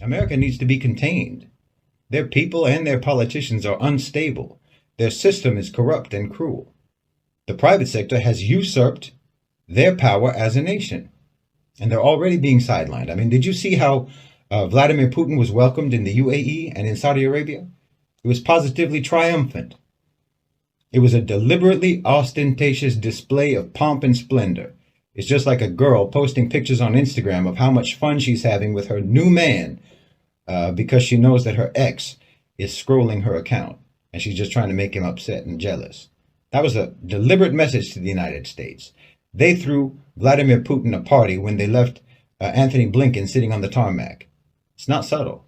America needs to be contained. Their people and their politicians are unstable. Their system is corrupt and cruel. The private sector has usurped their power as a nation, and they're already being sidelined. I mean, did you see how Vladimir Putin was welcomed in the UAE and in Saudi Arabia? It was positively triumphant. It was a deliberately ostentatious display of pomp and splendor. It's just like a girl posting pictures on Instagram of how much fun she's having with her new man because she knows that her ex is scrolling her account and she's just trying to make him upset and jealous. That was a deliberate message to the United States. They threw Vladimir Putin a party when they left Anthony Blinken sitting on the tarmac. It's not subtle.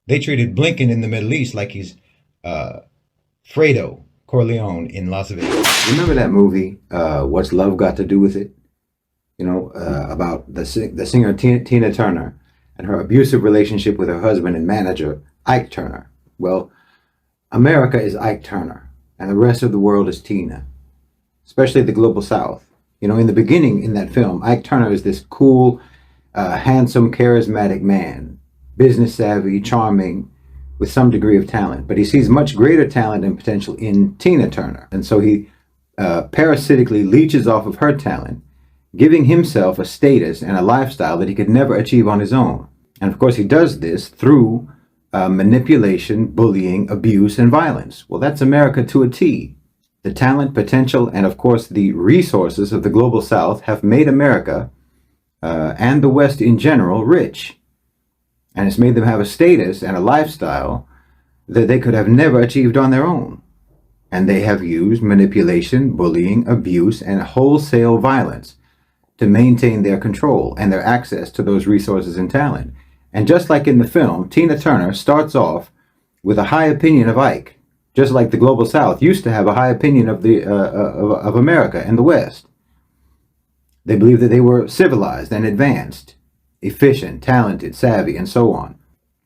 They treated Blinken in the Middle East like he's Fredo Corleone in Las Vegas. Remember that movie, What's Love Got to Do with It? You know, about the singer Tina Turner and her abusive relationship with her husband and manager, Ike Turner. Well, America is Ike Turner, and the rest of the world is Tina, especially the global South. You know, in the beginning in that film, Ike Turner is this cool, handsome, charismatic man, business savvy, charming, with some degree of talent. But he sees much greater talent and potential in Tina Turner. And so he parasitically leeches off of her talent, giving himself a status and a lifestyle that he could never achieve on his own. And of course, he does this through manipulation, bullying, abuse, and violence. Well, that's America to a T. The talent, potential, and of course, the resources of the global South have made America and the West in general rich. And it's made them have a status and a lifestyle that they could have never achieved on their own. And they have used manipulation, bullying, abuse, and wholesale violence to maintain their control and their access to those resources and talent. And just like in the film, Tina Turner starts off with a high opinion of Ike, just like the global South used to have a high opinion of of America and the West. They believed that they were civilized and advanced, efficient, talented, savvy, and so on,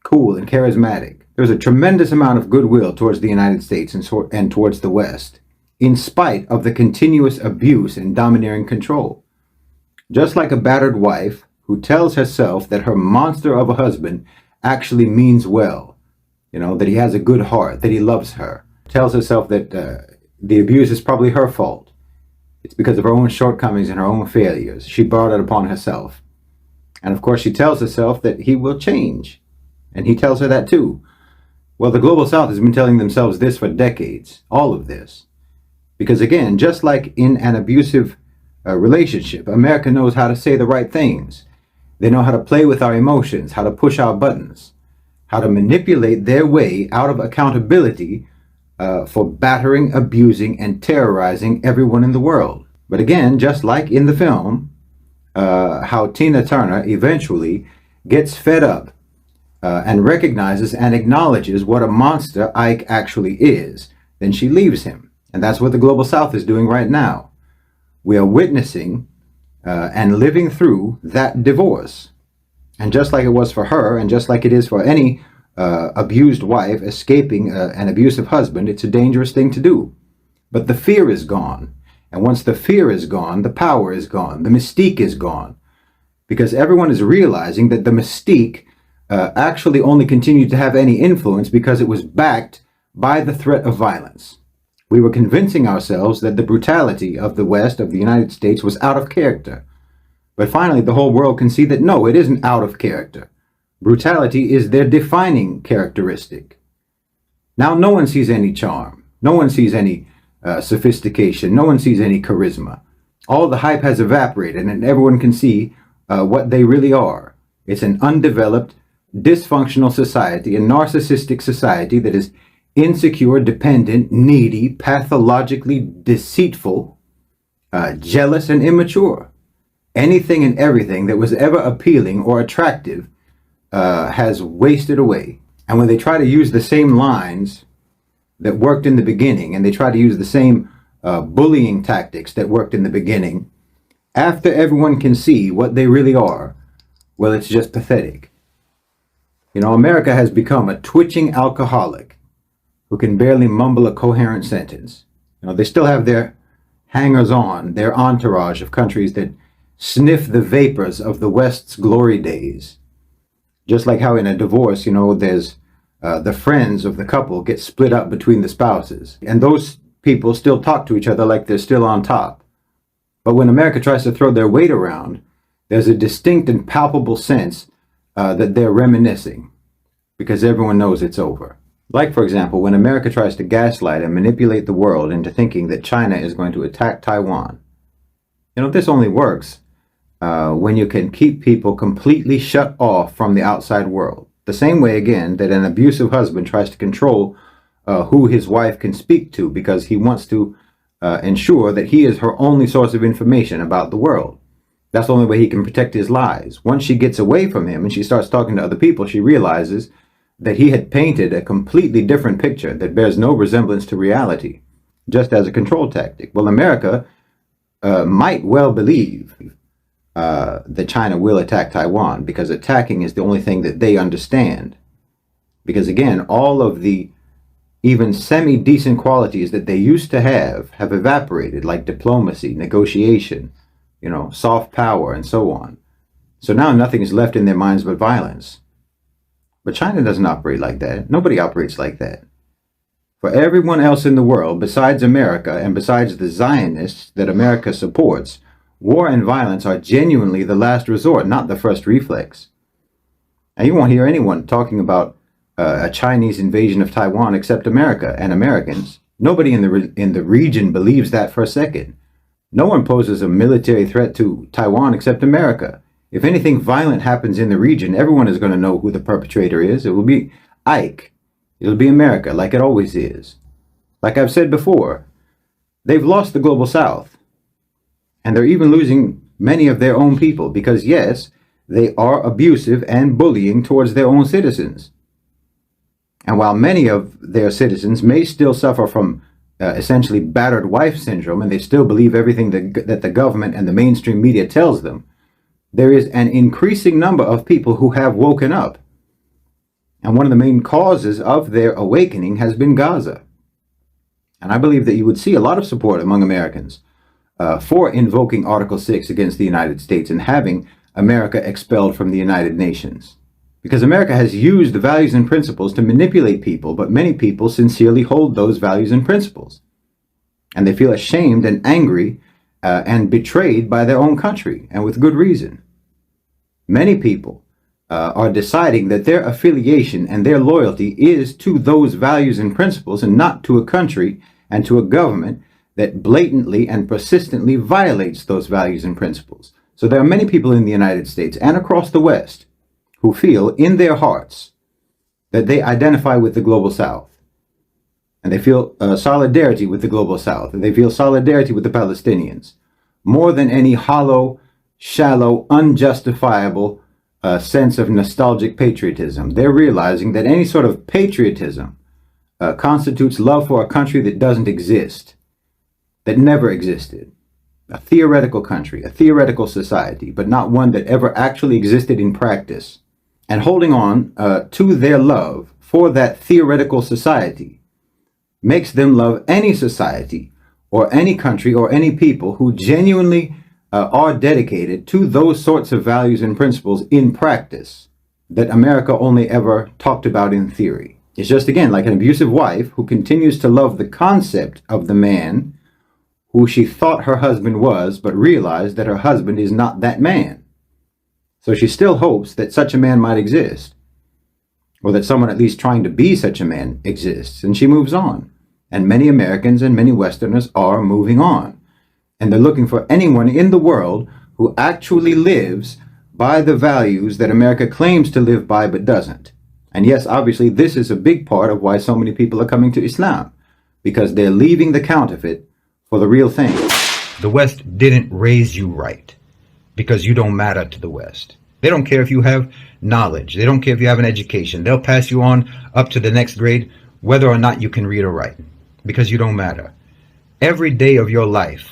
cool and charismatic. There's a tremendous amount of goodwill towards the United States and towards the West, in spite of the continuous abuse and domineering control. Just like a battered wife who tells herself that her monster of a husband actually means well, you know, that he has a good heart, that he loves her, tells herself that the abuse is probably her fault. It's because of her own shortcomings and her own failures. She brought it upon herself. And of course, she tells herself that he will change. And he tells her that too. Well, the global South has been telling themselves this for decades, all of this. Because again, just like in an abusive relationship, America knows how to say the right things. They know how to play with our emotions, how to push our buttons, how to manipulate their way out of accountability for battering, abusing, and terrorizing everyone in the world. But again, just like in the film, how Tina Turner eventually gets fed up and recognizes and acknowledges what a monster Ike actually is. Then she leaves him. And that's what the global South is doing right now. We are witnessing and living through that divorce. And just like it was for her, and just like it is for any abused wife escaping an abusive husband, it's a dangerous thing to do. But the fear is gone. And once the fear is gone, the power is gone, the mystique is gone. Because everyone is realizing that the mystique actually only continued to have any influence because it was backed by the threat of violence. We were convincing ourselves that the brutality of the West, of the United States, was out of character. But finally, the whole world can see that no, it isn't out of character. Brutality is their defining characteristic. Now, no one sees any charm. No one sees any sophistication. No one sees any charisma. All the hype has evaporated, and everyone can see what they really are. It's an undeveloped, dysfunctional society, a narcissistic society that is insecure, dependent, needy, pathologically deceitful, jealous, and immature. Anything and everything that was ever appealing or attractive has wasted away. And when they try to use the same lines that worked in the beginning, and they try to use the same bullying tactics that worked in the beginning, after everyone can see what they really are, well, it's just pathetic. You know, America has become a twitching alcoholic who can barely mumble a coherent sentence. They still have their hangers-on, their entourage of countries that sniff the vapors of the West's glory days. Just like how in a divorce, there's the friends of the couple get split up between the spouses. And those people still talk to each other like they're still on top. But when America tries to throw their weight around, there's a distinct and palpable sense that they're reminiscing, because everyone knows it's over. Like, for example, when America tries to gaslight and manipulate the world into thinking that China is going to attack Taiwan. This only works when you can keep people completely shut off from the outside world. The same way, again, that an abusive husband tries to control who his wife can speak to because he wants to ensure that he is her only source of information about the world. That's the only way he can protect his lies. Once she gets away from him and she starts talking to other people, she realizes that he had painted a completely different picture that bears no resemblance to reality, just as a control tactic. Well, America might well believe that China will attack Taiwan, because attacking is the only thing that they understand. Because again, all of the even semi-decent qualities that they used to have evaporated, like diplomacy, negotiation, soft power, and so on. So now nothing is left in their minds but violence. But China doesn't operate like that. Nobody operates like that. For everyone else in the world, besides America and besides the Zionists that America supports, war and violence are genuinely the last resort, not the first reflex. And you won't hear anyone talking about a Chinese invasion of Taiwan except America and Americans. Nobody in the region believes that for a second. No one poses a military threat to Taiwan except America. If anything violent happens in the region, everyone is going to know who the perpetrator is. It will be Ike. It'll be America, like it always is. Like I've said before, they've lost the global south. And they're even losing many of their own people because, yes, they are abusive and bullying towards their own citizens. And while many of their citizens may still suffer from essentially battered wife syndrome, and they still believe everything that the government and the mainstream media tells them, there is an increasing number of people who have woken up. And one of the main causes of their awakening has been Gaza. And I believe that you would see a lot of support among Americans for invoking Article 6 against the United States and having America expelled from the United Nations. Because America has used the values and principles to manipulate people, but many people sincerely hold those values and principles. And they feel ashamed and angry and betrayed by their own country, and with good reason. Many people are deciding that their affiliation and their loyalty is to those values and principles and not to a country and to a government that blatantly and persistently violates those values and principles. So there are many people in the United States and across the West who feel in their hearts that they identify with the global South. And they feel solidarity with the global South. And they feel solidarity with the Palestinians. More than any hollow, shallow, unjustifiable sense of nostalgic patriotism. They're realizing that any sort of patriotism constitutes love for a country that doesn't exist, that never existed. A theoretical country, a theoretical society, but not one that ever actually existed in practice. And holding on to their love for that theoretical society makes them love any society or any country or any people who genuinely are dedicated to those sorts of values and principles in practice that America only ever talked about in theory. It's just, again, like an abusive wife who continues to love the concept of the man who she thought her husband was, but realized that her husband is not that man. So she still hopes that such a man might exist, or that someone at least trying to be such a man exists, and she moves on. And many Americans and many Westerners are moving on. And they're looking for anyone in the world who actually lives by the values that America claims to live by but doesn't. And yes, obviously, this is a big part of why so many people are coming to Islam, because they're leaving the counterfeit for the real thing. The West didn't raise you right because you don't matter to the West. They don't care if you have knowledge. They don't care if you have an education. They'll pass you on up to the next grade whether or not you can read or write, because you don't matter. Every day of your life,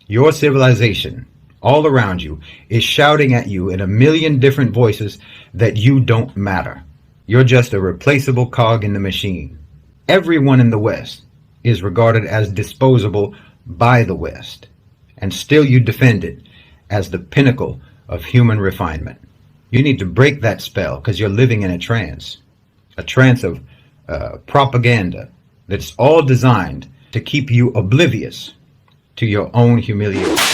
your civilization all around you is shouting at you in a million different voices that you don't matter. You're just a replaceable cog in the machine. Everyone in the West is regarded as disposable by the West, and still you defend it as the pinnacle of human refinement. You need to break that spell because you're living in a trance of propaganda that's all designed to keep you oblivious to your own humiliation.